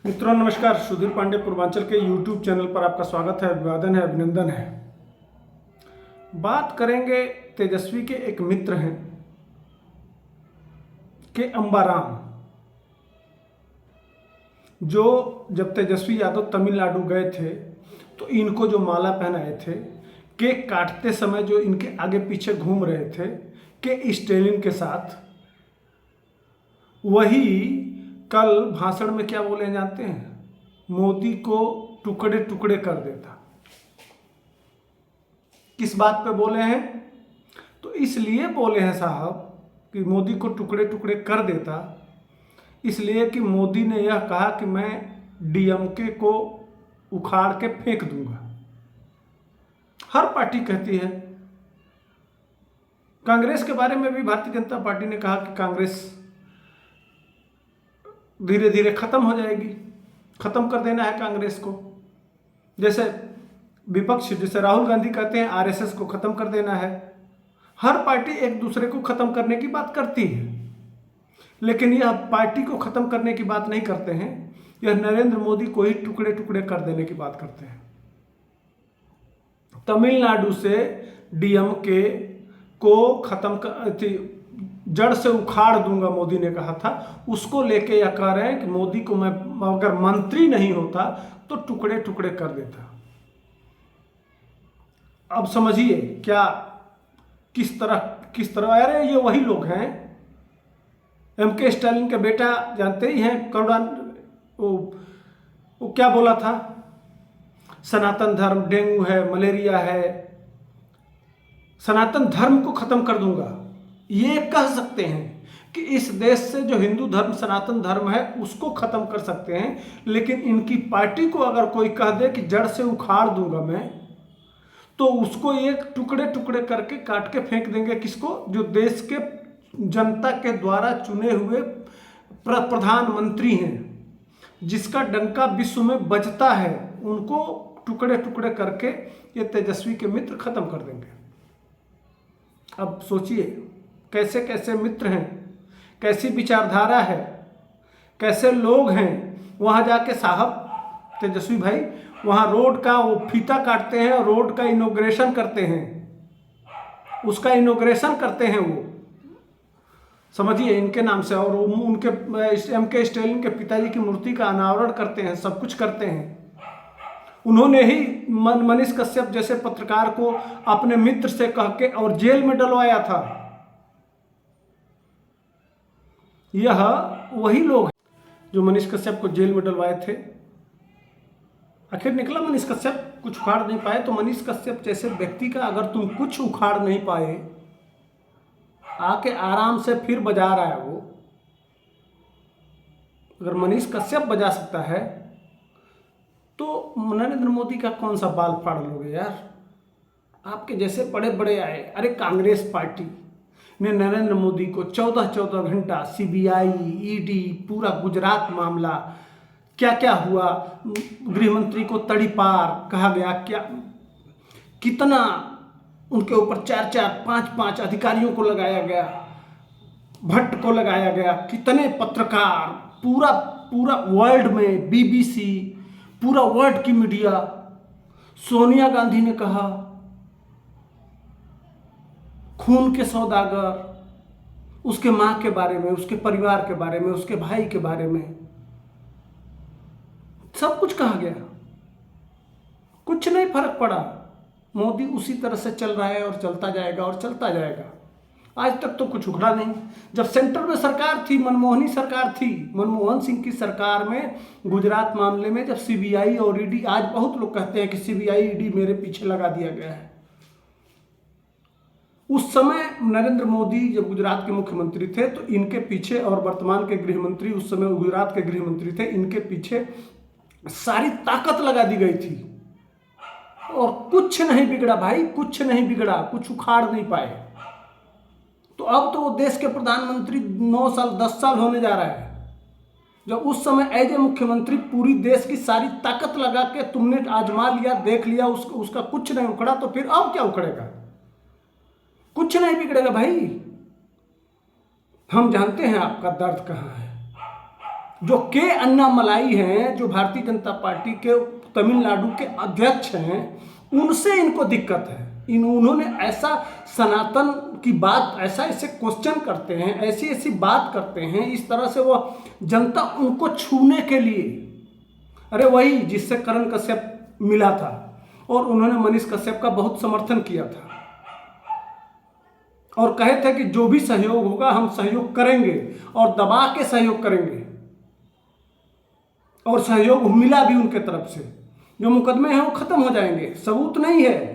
मित्रों नमस्कार। सुधीर पांडे पूर्वांचल के YouTube चैनल पर आपका स्वागत है, अभिवादन है, अभिनंदन है। बात करेंगे तेजस्वी के एक मित्र हैं के अंबाराम, जो जब तेजस्वी यादव तमिलनाडु गए थे तो इनको जो माला पहनाए थे, केक काटते समय जो इनके आगे पीछे घूम रहे थे के स्टालिन के साथ, वही कल भाषण में क्या बोले जानते हैं? मोदी को टुकड़े टुकड़े कर देता। किस बात पे बोले हैं? तो इसलिए बोले हैं साहब कि मोदी को टुकड़े टुकड़े कर देता, इसलिए कि मोदी ने यह कहा कि मैं डीएमके को उखाड़ के फेंक दूंगा। हर पार्टी कहती है। कांग्रेस के बारे में भी भारतीय जनता पार्टी ने कहा कि कांग्रेस धीरे धीरे खत्म हो जाएगी, खत्म कर देना है कांग्रेस को। जैसे विपक्ष, जैसे राहुल गांधी कहते हैं आरएसएस को खत्म कर देना है। हर पार्टी एक दूसरे को खत्म करने की बात करती है, लेकिन यह पार्टी को खत्म करने की बात नहीं करते हैं, यह नरेंद्र मोदी को ही टुकड़े टुकड़े कर देने की बात करते हैं। तमिलनाडु से डीएमके को खत्म कर, जड़ से उखाड़ दूंगा मोदी ने कहा था, उसको लेके यह कह रहे हैं कि मोदी को मैं अगर मंत्री नहीं होता तो टुकड़े टुकड़े कर देता। अब समझिए क्या, किस तरह अरे ये वही लोग हैं। एमके स्टालिन के बेटा जानते ही हैं, वो क्या बोला था? सनातन धर्म, डेंगू है, मलेरिया है, सनातन धर्म को खत्म कर दूंगा। ये कह सकते हैं कि इस देश से जो हिंदू धर्म, सनातन धर्म है, उसको खत्म कर सकते हैं, लेकिन इनकी पार्टी को अगर कोई कह दे कि जड़ से उखाड़ दूंगा मैं, तो उसको एक टुकड़े टुकड़े करके काट के फेंक देंगे। किसको? जो देश के जनता के द्वारा चुने हुए प्रधानमंत्री हैं, जिसका डंका विश्व में बजता है, उनको टुकड़े टुकड़े करके ये तेजस्वी के मित्र खत्म कर देंगे। अब सोचिए कैसे कैसे मित्र हैं, कैसी विचारधारा है, कैसे लोग हैं। वहाँ जाके साहब तेजस्वी भाई वहाँ रोड का वो फीता काटते हैं और रोड का इनॉग्रेशन करते हैं, उसका इनॉग्रेशन करते हैं वो, समझिए, इनके नाम से। और उनके एमके स्टालिन के पिताजी की मूर्ति का अनावरण करते हैं, सब कुछ करते हैं। उन्होंने ही मनीष कश्यप जैसे पत्रकार को अपने मित्र से कह के और जेल में डलवाया था। यह वही लोग हैं जो मनीष कश्यप को जेल में डलवाए थे। आखिर निकला मनीष कश्यप कुछ उखाड़ नहीं पाए। तो मनीष कश्यप जैसे व्यक्ति का अगर तुम कुछ उखाड़ नहीं पाए, आके आराम से फिर बजा रहा है वो। अगर मनीष कश्यप बजा सकता है तो नरेंद्र मोदी का कौन सा बाल फाड़ लोगे यार? आपके जैसे बड़े बड़े आए। अरे कांग्रेस पार्टी ने नरेंद्र मोदी को 14-14 घंटा सीबीआई, ईडी, पूरा गुजरात मामला, क्या क्या हुआ, गृहमंत्री को तड़ीपार कहा गया, क्या कितना उनके ऊपर 4-4, 5-5 अधिकारियों को लगाया गया, भट्ट को लगाया गया, कितने पत्रकार, पूरा पूरा वर्ल्ड में बीबीसी, पूरा वर्ल्ड की मीडिया। सोनिया गांधी ने कहा खून के सौदागर, उसके मां के बारे में, उसके परिवार के बारे में, उसके भाई के बारे में सब कुछ कहा गया। कुछ नहीं फर्क पड़ा। मोदी उसी तरह से चल रहा है और चलता जाएगा और चलता जाएगा। आज तक तो कुछ उखड़ा नहीं। जब सेंटर में सरकार थी, मनमोहनी सरकार थी, मनमोहन सिंह की सरकार में गुजरात मामले में जब सीबीआई और ईडी, आज बहुत लोग कहते हैं कि सीबीआई ईडी मेरे पीछे लगा दिया गया है। उस समय नरेंद्र मोदी जब गुजरात के मुख्यमंत्री थे तो इनके पीछे, और वर्तमान के गृहमंत्री उस समय गुजरात के गृहमंत्री थे, इनके पीछे सारी ताकत लगा दी गई थी और कुछ नहीं बिगड़ा भाई, कुछ नहीं बिगड़ा, कुछ उखाड़ नहीं पाए। तो अब तो वो देश के प्रधानमंत्री 9 साल 10 साल होने जा रहा है। जब उस समय एज ए मुख्यमंत्री पूरी देश की सारी ताकत लगा के तुमने आजमा लिया, देख लिया, उसका कुछ नहीं उखड़ा, तो फिर अब क्या उखड़ेगा? कुछ नहीं बिगड़ेगा भाई। हम जानते हैं आपका दर्द कहाँ है, जो के अन्नामलाई हैं, जो भारतीय जनता पार्टी के तमिलनाडु के अध्यक्ष हैं, उनसे इनको दिक्कत है। उन्होंने ऐसा सनातन की बात, ऐसा ऐसे क्वेश्चन करते हैं, ऐसी ऐसी बात करते हैं, इस तरह से वो जनता उनको छूने के लिए, अरे वही जिससे करण कश्यप मिला था और उन्होंने मनीष कश्यप का बहुत समर्थन किया था और कहे थे कि जो भी सहयोग होगा हम सहयोग करेंगे और दबा के सहयोग करेंगे, और सहयोग मिला भी उनके तरफ से। जो मुकदमे हैं वो खत्म हो जाएंगे, सबूत नहीं है,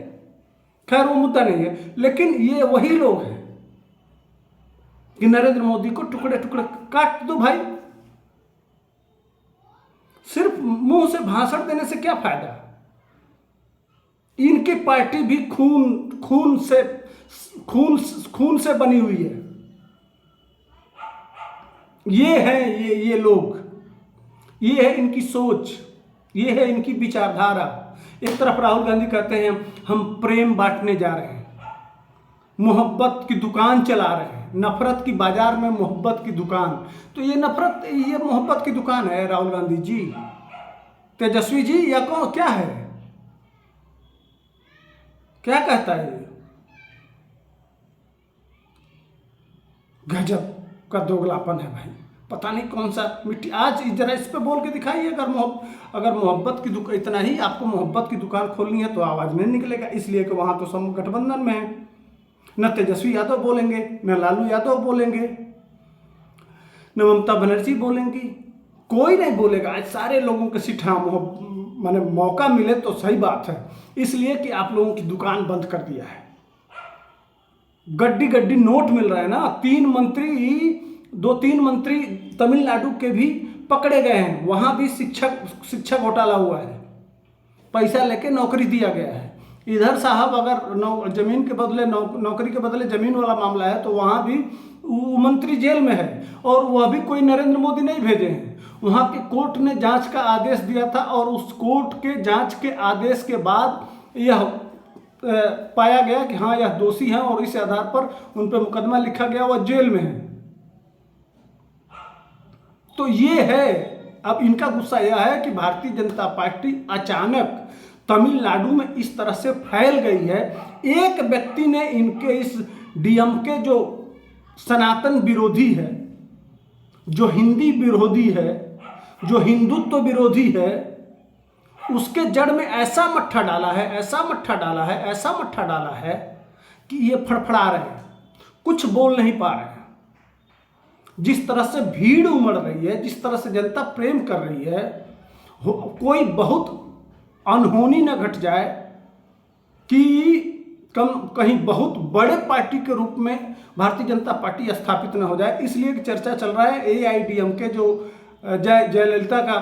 खैर वो मुद्दा नहीं है, लेकिन ये वही लोग हैं कि नरेंद्र मोदी को टुकड़े टुकड़े काट दो भाई। सिर्फ मुंह से भाषण देने से क्या फायदा? इनकी पार्टी भी खून से बनी हुई है। ये है ये लोग, ये है इनकी सोच, ये है इनकी विचारधारा। एक तरफ राहुल गांधी कहते हैं हम प्रेम बांटने जा रहे हैं, मोहब्बत की दुकान चला रहे हैं, नफरत की बाजार में मोहब्बत की दुकान। तो ये नफरत, ये मोहब्बत की दुकान है राहुल गांधी जी, तेजस्वी जी, या कौन क्या है? क्या कहता है ये? गजब का दोगलापन है भाई, पता नहीं कौन सा मिट्टी। आज जरा इस पे बोल के दिखाइए, अगर मोहब्बत की दुकान, इतना ही आपको मोहब्बत की दुकान खोलनी है तो आवाज़ नहीं निकलेगा, इसलिए कि वहाँ तो सब गठबंधन में है। न तेजस्वी यादव बोलेंगे, न लालू यादव बोलेंगे, न ममता बनर्जी बोलेंगी, कोई नहीं बोलेगा। आज सारे लोगों के सीट, हाँ माने मौका मिले तो सही बात है, इसलिए कि आप लोगों की दुकान बंद कर दिया है। गड्डी गड्डी नोट मिल रहा है ना। 2-3 मंत्री तमिलनाडु के भी पकड़े गए हैं, वहाँ भी शिक्षा घोटाला हुआ है, पैसा लेके नौकरी दिया गया है। इधर साहब अगर जमीन के बदले नौकरी के बदले जमीन वाला मामला है तो वहाँ भी मंत्री जेल में है, और वह भी कोई नरेंद्र मोदी नहीं भेजे हैं। वहाँ के कोर्ट ने जांच का आदेश दिया था, और उस कोर्ट के जांच के आदेश के बाद यह पाया गया कि हाँ यह दोषी हैं, और इस आधार पर उन पर मुकदमा लिखा गया, वह जेल में है। तो ये है, अब इनका गुस्सा यह है कि भारतीय जनता पार्टी अचानक तमिलनाडु में इस तरह से फैल गई है। एक व्यक्ति ने इनके इस डीएमके जो सनातन विरोधी है, जो हिंदी विरोधी है, जो हिंदुत्व विरोधी है, उसके जड़ में ऐसा मट्ठा डाला है, ऐसा मट्ठा डाला है, ऐसा मट्ठा डाला है कि ये फड़फड़ा रहे हैं, कुछ बोल नहीं पा रहे हैं। जिस तरह से भीड़ उमड़ रही है, जिस तरह से जनता प्रेम कर रही है, कोई बहुत अनहोनी न घट जाए कि कहीं बहुत बड़े पार्टी के रूप में भारतीय जनता पार्टी स्थापित न हो जाए। इसलिए चर्चा चल रहा है AIADMK जो जयललिता का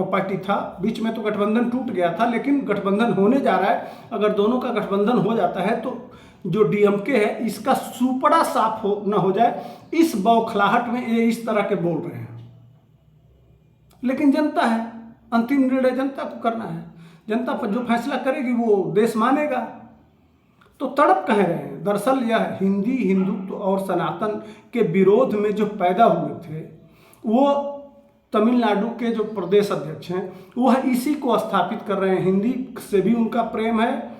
पार्टी था, बीच में तो गठबंधन टूट गया था, लेकिन गठबंधन होने जा रहा है। अगर दोनों का गठबंधन हो जाता है तो जो DMK है इसका सुपड़ा साफ न हो जाए, इस बौखलाहट में ये इस तरह के बोल रहे हैं। लेकिन जनता है, अंतिम निर्णय जनता को करना है, जनता पर जो फैसला करेगी वो देश मानेगा। तो तड़प कह रहे हैं, दरअसल यह हिंदी, हिंदुत्व और सनातन के विरोध में जो पैदा हुए थे, वो तमिलनाडु के जो प्रदेश अध्यक्ष हैं वह इसी को स्थापित कर रहे हैं। हिंदी से भी उनका प्रेम है,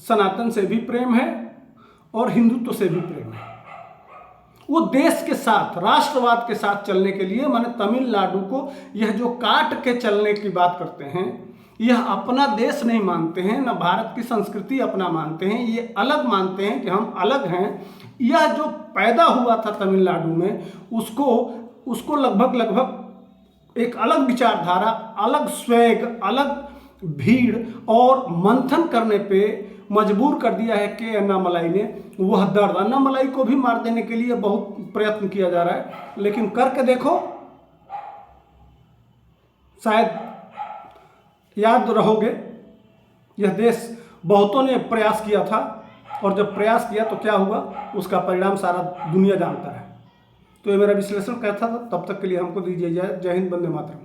सनातन से भी प्रेम है, और हिंदुत्व से भी प्रेम है। वो देश के साथ, राष्ट्रवाद के साथ चलने के लिए, माने तमिलनाडु को यह जो काट के चलने की बात करते हैं, यह अपना देश नहीं मानते हैं, न भारत की संस्कृति अपना मानते हैं, ये अलग मानते हैं कि हम अलग हैं। यह जो पैदा हुआ था तमिलनाडु में, उसको लगभग एक अलग विचारधारा, अलग स्वैग, अलग भीड़ और मंथन करने पे मजबूर कर दिया है के अन्नामलाई ने। वह दर्द, अन्नामलाई को भी मार देने के लिए बहुत प्रयत्न किया जा रहा है, लेकिन करके देखो, शायद याद रहोगे, यह देश बहुतों ने प्रयास किया था, और जब प्रयास किया तो क्या हुआ, उसका परिणाम सारा दुनिया जानता है। तो ये मेरा विश्लेषण कहता था। तब तक के लिए हमको दीजिए इजाज़त। जय हिंद, वंदे मातरम।